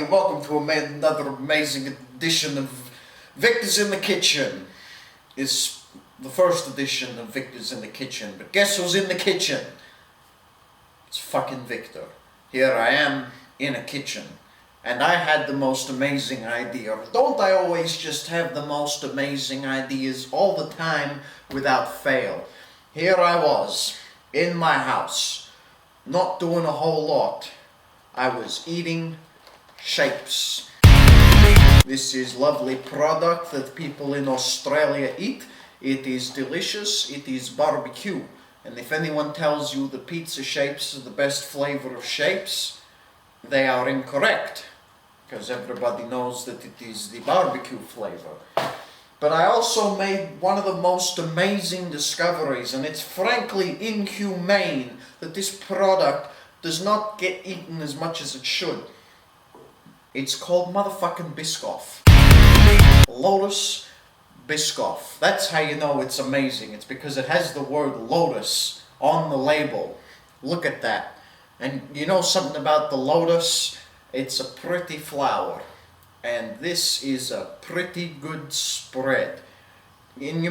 everybody, and welcome to another amazing edition of Viktor's in the Kitchen. It's the first edition of Viktor's in the Kitchen, but guess who's in the kitchen? It's fucking Viktor. Here I am in a kitchen, and I had the most amazing idea. Don't I always just have the most amazing ideas all the time without fail? Here I was, in my house, not doing a whole lot. I was eating Shapes. This is lovely product that people in Australia eat. It is delicious, it is barbecue. And if anyone tells you the pizza Shapes is the best flavor of Shapes, they are incorrect. Because everybody knows that it is the barbecue flavor. But I also made one of the most amazing discoveries, and it's frankly inhumane that this product does not get eaten as much as it should. It's called motherfucking Biscoff. Lotus Biscoff. That's how you know it's amazing. It's because it has the word lotus on the label. Look at that. And you know something about the lotus? It's a pretty flower. And this is a pretty good spread. And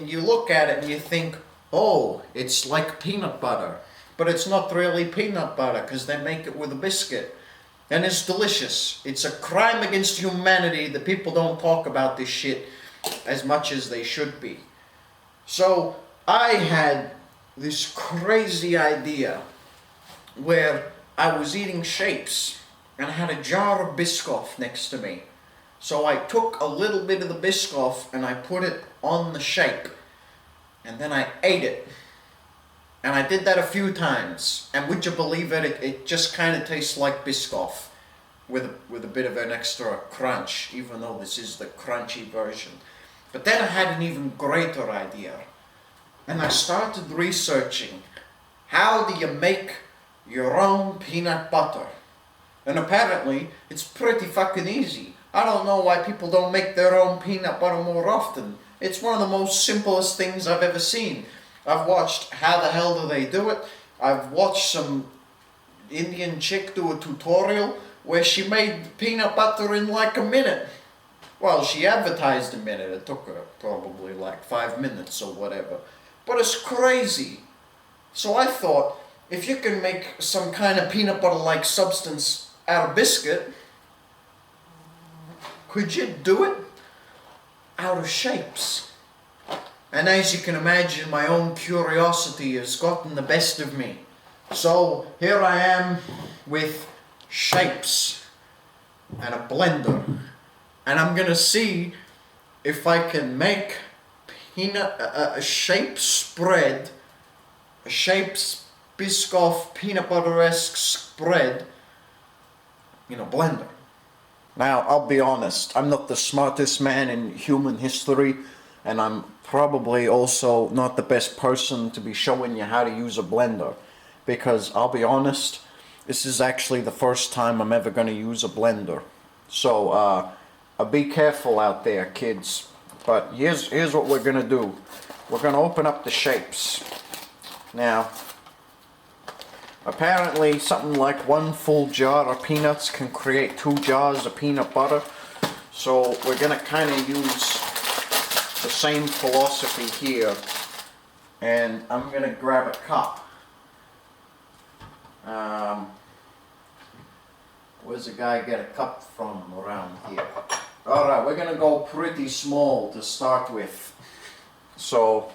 you look at it and you think, oh, it's like peanut butter. But it's not really peanut butter because they make it with a biscuit. And it's delicious. It's a crime against humanity that people don't talk about this shit as much as they should be. So I had this crazy idea where I was eating Shapes and I had a jar of Biscoff next to me. So I took a little bit of the Biscoff and I put it on the Shape. And then I ate it. And I did that a few times, and would you believe it, it just kind of tastes like Biscoff with a bit of an extra crunch, even though this is the crunchy version. But then I had an even greater idea, and I started researching, how do you make your own peanut butter? And apparently, it's pretty fucking easy. I don't know why people don't make their own peanut butter more often. It's one of the most simplest things I've ever seen. I've watched how the hell do they do it. I've watched some Indian chick do a tutorial where she made peanut butter in like a minute. Well, she advertised a minute. It took her probably like 5 minutes or whatever. But it's crazy. So I thought, if you can make some kind of peanut butter-like substance out of biscuit, could you do it out of Shapes? And as you can imagine, my own curiosity has gotten the best of me. So here I am with Shapes and a blender. And I'm going to see if I can make a Shapes spread, a Shapes Biscoff peanut butter-esque spread in a blender. Now, I'll be honest, I'm not the smartest man in human history, and I'm probably also not the best person to be showing you how to use a blender, because I'll be honest, this is actually the first time I'm ever going to use a blender. So be careful out there, kids. But here's what we're going to do. We're going to open up the Shapes. Now, apparently something like 1 full jar of peanuts can create 2 jars of peanut butter. So we're going to kind of use the same philosophy here, and I'm going to grab a cup. Where's the guy get a cup from around here? Alright, we're going to go pretty small to start with. So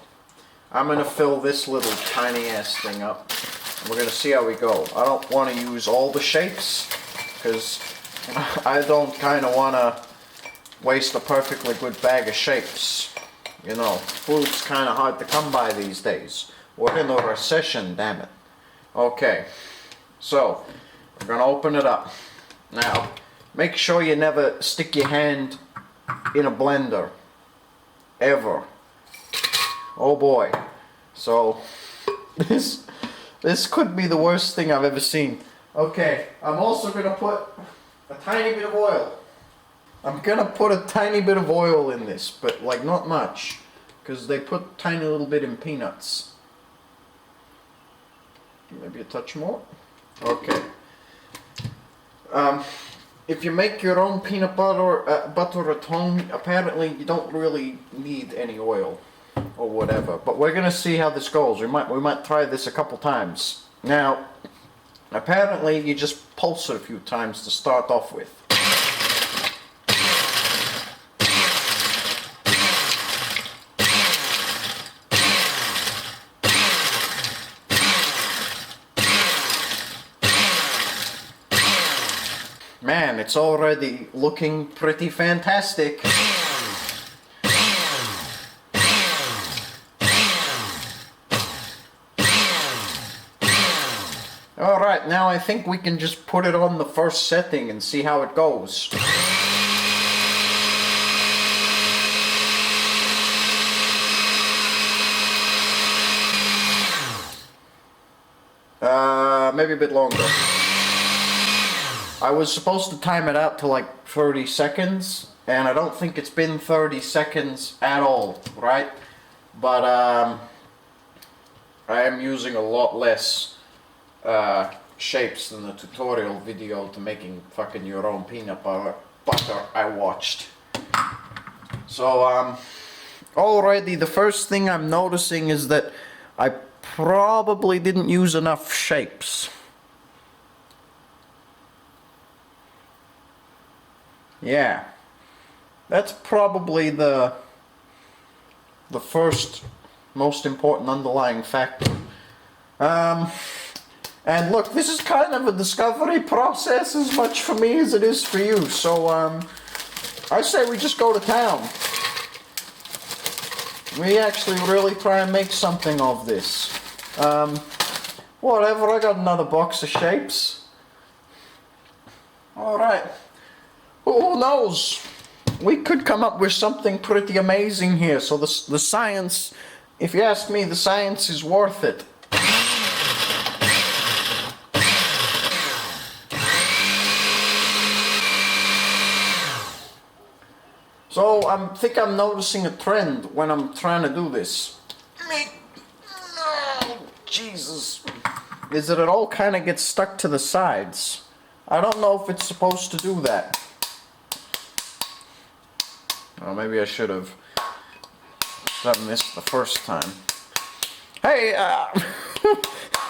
I'm going to fill this little tiny ass thing up. We're going to see how we go. I don't want to use all the Shapes because I don't kind of want to waste a perfectly good bag of Shapes. You know, food's kind of hard to come by these days. We're in a recession, damn it. Okay, so we're going to open it up. Now, make sure you never stick your hand in a blender. Ever. Oh boy. So, this could be the worst thing I've ever seen. Okay, I'm also going to put a tiny bit of oil. I'm going to put a tiny bit of oil in this, but like not much, because they put a tiny little bit in peanuts. Maybe a touch more. Okay. if you make your own peanut butter at home, apparently you don't really need any oil or whatever. But we're gonna see how this goes. We might try this a couple times. Now, apparently you just pulse it a few times to start off with. Man, it's already looking pretty fantastic. Alright, now I think we can just put it on the first setting and see how it goes. Maybe a bit longer. I was supposed to time it out to like 30 seconds, and I don't think it's been 30 seconds at all, right? But I am using a lot less shapes than the tutorial video to making fucking your own peanut butter I watched. So already the first thing I'm noticing is that I probably didn't use enough shapes. Yeah, that's probably the first most important underlying factor. And look, this is kind of a discovery process as much for me as it is for you. So I say we just go to town. We actually really try and make something of this. Whatever, I got another box of shapes. Alright. Who knows? We could come up with something pretty amazing here. So the science, if you ask me, the science is worth it. So I think I'm noticing a trend when I'm trying to do this. Oh, Jesus. Is that it all kind of gets stuck to the sides. I don't know if it's supposed to do that. Well, maybe I should have done this the first time. Hey,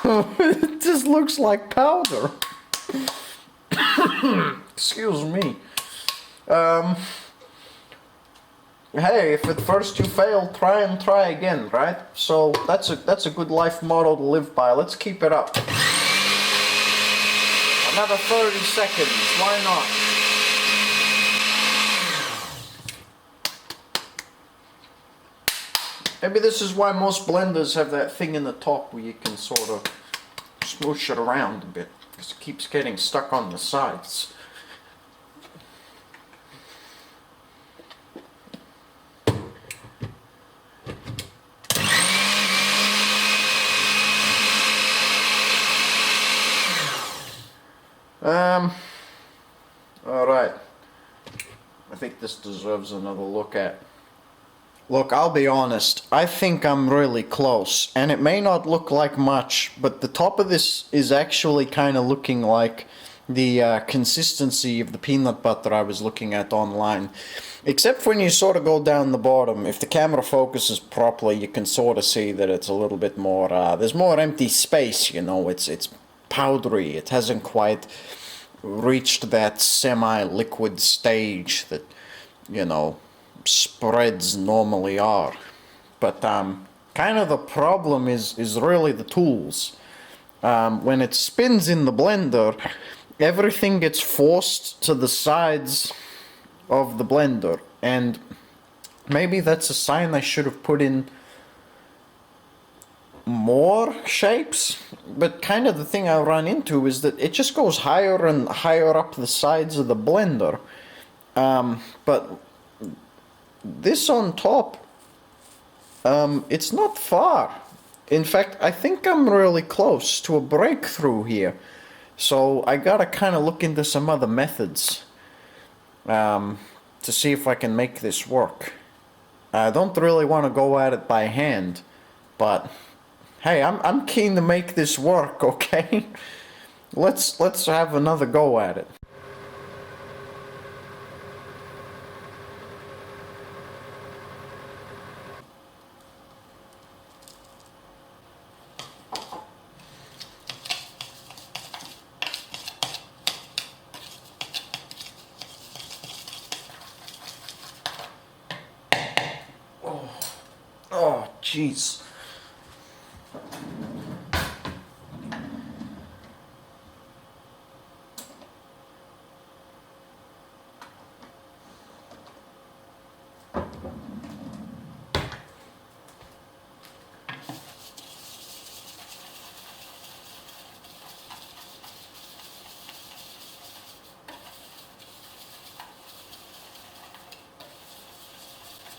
it just looks like powder. Excuse me. Hey, if at first you fail, try again, right? So that's a good life motto to live by. Let's keep it up. Another 30 seconds. Why not? Maybe this is why most blenders have that thing in the top where you can sort of smoosh it around a bit, because it keeps getting stuck on the sides. Alright. I think this deserves another look at. Look, I'll be honest, I think I'm really close, and it may not look like much, but the top of this is actually kind of looking like the consistency of the peanut butter I was looking at online. Except when you sort of go down the bottom, if the camera focuses properly, you can sort of see that it's a little bit more, there's more empty space, you know, it's powdery, it hasn't quite reached that semi-liquid stage that, you know, spreads normally are. But kind of the problem is really the tools. When it spins in the blender, everything gets forced to the sides of the blender, and maybe that's a sign I should have put in more shapes. But kind of the thing I run into is that it just goes higher and higher up the sides of the blender. But this on top, it's not far. In fact, I think I'm really close to a breakthrough here. So I gotta kind of look into some other methods to see if I can make this work. I don't really want to go at it by hand, but hey, I'm keen to make this work, okay? Let's have another go at it. Jeez.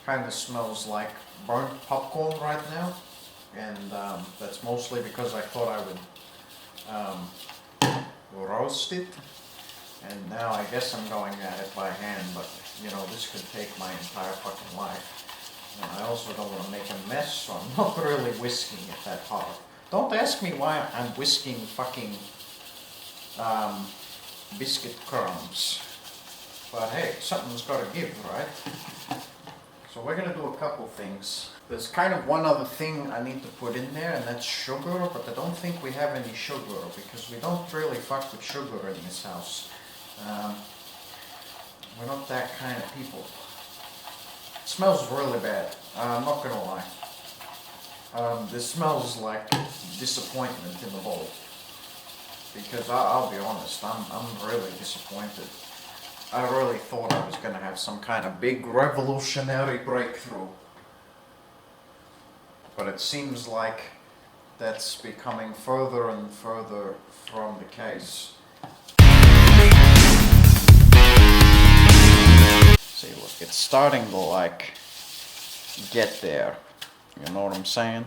Kind of smells like burnt popcorn right now, and that's mostly because I thought I would roast it, and now I guess I'm going at it by hand, but you know, this could take my entire fucking life, and I also don't want to make a mess, so I'm not really whisking it that hard. Don't ask me why I'm whisking fucking biscuit crumbs, but hey, something's got to give, right? So we're gonna do a couple things. There's kind of one other thing I need to put in there, and that's sugar, but I don't think we have any sugar because we don't really fuck with sugar in this house. We're not that kind of people. It smells really bad, I'm not gonna lie. This smells like disappointment in the bowl. Because I'll be honest, I'm really disappointed. I really thought I was going to have some kind of big revolutionary breakthrough. But it seems like that's becoming further and further from the case. See, look, it's starting to like get there. You know what I'm saying?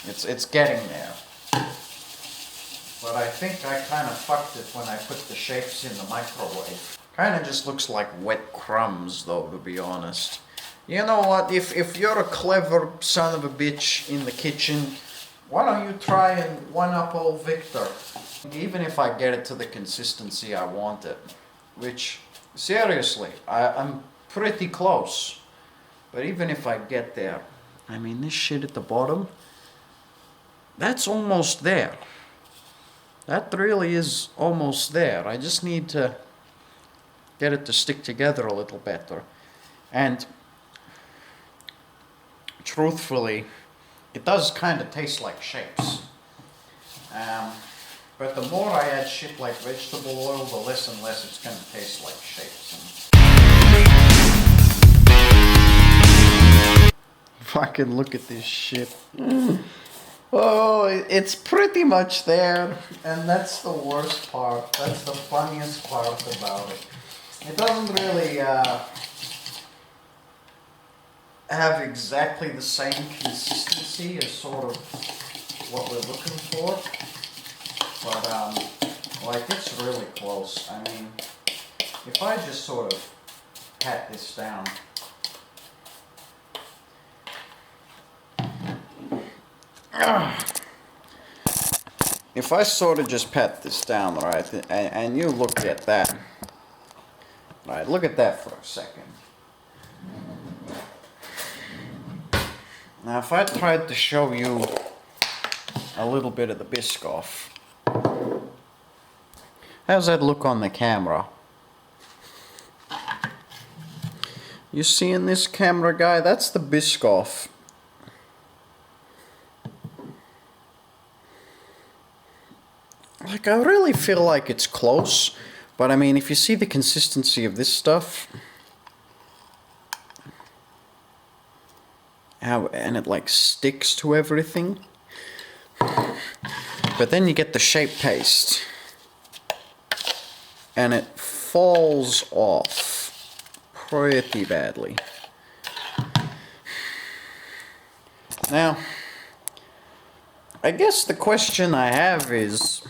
It's getting there. But I think I kind of fucked it when I put the shapes in the microwave. Kind of just looks like wet crumbs though, to be honest. You know what, if you're a clever son of a bitch in the kitchen, why don't you try and one-up old Viktor? Even if I get it to the consistency I want it. Which, seriously, I'm pretty close. But even if I get there, I mean this shit at the bottom, that's almost there. That really is almost there. I just need to get it to stick together a little better. And truthfully, it does kind of taste like shapes. But the more I add shit like vegetable oil, the less and less it's going to taste like shapes. Fucking look at this shit. Oh, it's pretty much there, and that's the worst part. That's the funniest part about it. It doesn't really have exactly the same consistency as sort of what we're looking for, but like it's really close. I mean, if I just sort of pat this down. If I sort of just pat this down, right, and you look at that, right, look at that for a second. Now if I tried to show you a little bit of the Biscoff, how's that look on the camera? You seeing this camera guy? That's the Biscoff. Like, I really feel like it's close, but I mean, if you see the consistency of this stuff, and it like sticks to everything, but then you get the shape paste, and it falls off pretty badly. Now, I guess the question I have is,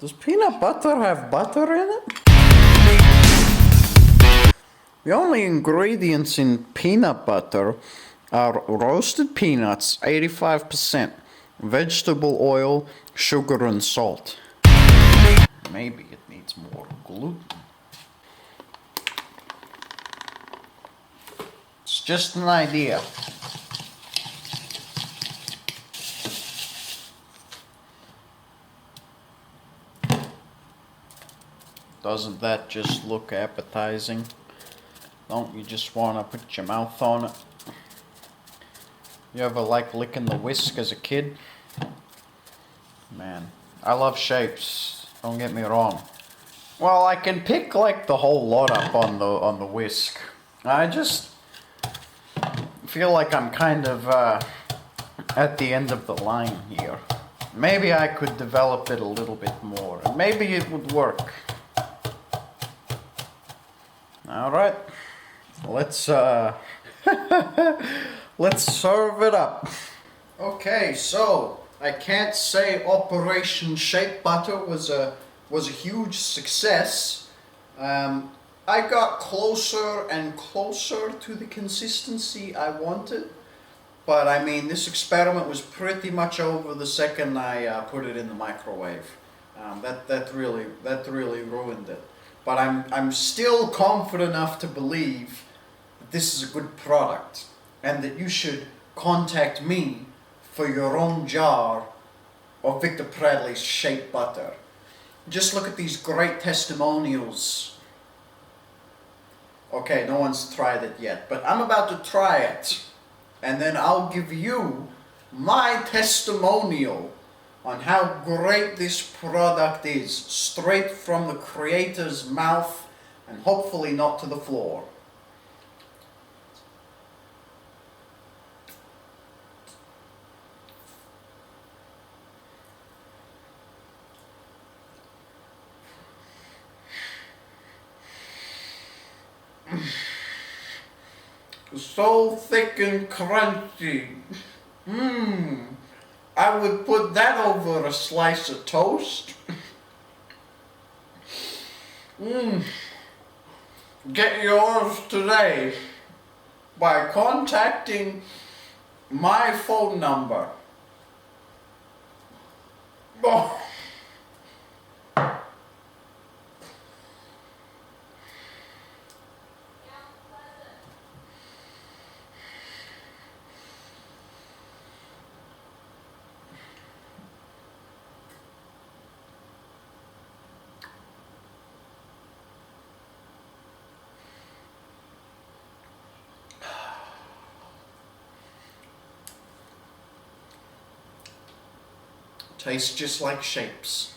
does peanut butter have butter in it? The only ingredients in peanut butter are roasted peanuts, 85%, vegetable oil, sugar, and salt. Maybe it needs more gluten. It's just an idea. Doesn't that just look appetizing? Don't you just want to put your mouth on it? You ever like licking the whisk as a kid? Man, I love Shapes, don't get me wrong. Well, I can pick like the whole lot up on the whisk. I just feel like I'm kind of at the end of the line here. Maybe I could develop it a little bit more, and maybe it would work. Alright, let's let's serve it up. Okay, so I can't say Operation Shape Butter was a huge success. I got closer and closer to the consistency I wanted, but I mean, this experiment was pretty much over the second I put it in the microwave. That really ruined it. But I'm still confident enough to believe that this is a good product, and that you should contact me for your own jar of Viktor Pradley's Shape Butter. Just look at these great testimonials. Okay, no one's tried it yet, but I'm about to try it, and then I'll give you my testimonial on how great this product is, straight from the creator's mouth, and hopefully not to the floor. So thick and crunchy. I would put that over a slice of toast. Get yours today by contacting my phone number. Oh. Tastes just like Shapes.